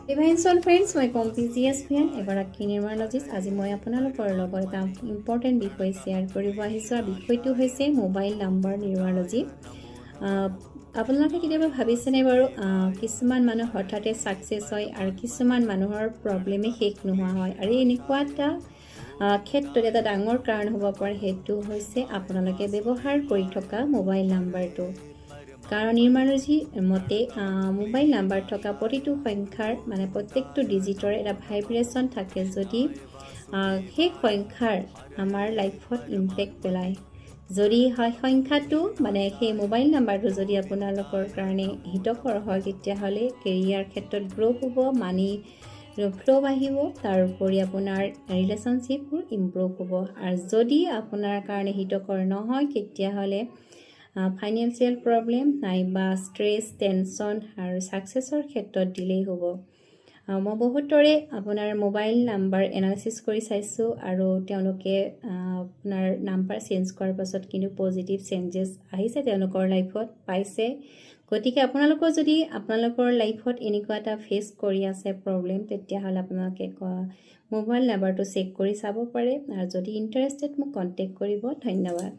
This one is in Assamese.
ডিভাইনছন ফ্ৰেণ্ডছ, মই কম্পি GS ফ্ৰেণ্ড এগৰাকী নিউমাৰলজিষ্ট। আজি মই আপোনালোকৰ লগত এটা ইম্পৰ্টেণ্ট বিষয় শ্বেয়াৰ কৰিব আহিছোঁ। আৰু বিষয়টো হৈছে মোবাইল নাম্বাৰ নিউমাৰলজি। আপোনালোকে কেতিয়াবা ভাবিছেনে বাৰু, কিছুমান মানুহ হঠাতে ছাকচেছ হয় আৰু কিছুমান মানুহৰ প্ৰব্লেমে শেষ নোহোৱা হয়। আৰু এনেকুৱা এটা ক্ষেত্ৰত এটা ডাঙৰ কাৰণ হ'ব পাৰে, সেইটো হৈছে আপোনালোকে ব্যৱহাৰ কৰি থকা মোবাইল নাম্বাৰটো। কাৰণ নিউমাৰলজি মতে মোবাইল নাম্বাৰ থকা প্ৰতিটো সংখ্যাৰ প্ৰত্যেকটো ডিজিটৰ এটা ভাইব্ৰেশ্যন থাকে। যদি সেই সংখ্যাৰ আমাৰ লাইফত ইম্পেক্ট পেলায়, যদি হয় সংখ্যাটো সেই মোবাইল নাম্বাৰটো যদি আপোনালোকৰ কাৰণে হিতকৰ হয়, তেতিয়াহ'লে কেৰিয়াৰ ক্ষেত্ৰত গ্ৰ' হ'ব, মানি ফ্ল' বাঢ়িব, তাৰোপৰি আপোনাৰ ৰিলেশ্যনশ্বিপবোৰ ইম্প্ৰুভ হ'ব। আৰু যদি আপোনাৰ কাৰণে হিতকৰ নহয়, তেতিয়াহ'লে ফাইনেন্সিয়েল প্ৰব্লেম নাইবা ষ্ট্ৰেছ, টেনশ্যন আৰু ছাকচেছৰ ক্ষেত্ৰত ডিলে হ'ব। মই বহুতৰে আপোনাৰ মোবাইল নাম্বাৰ এনালাইচিছ কৰি চাইছোঁ, আৰু তেওঁলোকে আপোনাৰ নাম্বাৰ চেঞ্জ কৰাৰ পাছত কিন্তু পজিটিভ চেঞ্জেছ আহিছে, তেওঁলোকৰ লাইফত পাইছে। গতিকে আপোনালোকৰ যদি আপোনালোকৰ লাইফত এনেকুৱা এটা ফেচ কৰি আছে প্ৰব্লেম, তেতিয়াহ'লে আপোনালোকে মোবাইল নাম্বাৰটো চেক কৰি চাব পাৰে। আৰু যদি ইণ্টাৰেষ্টেড মোক কণ্টেক্ট কৰিব। ধন্যবাদ।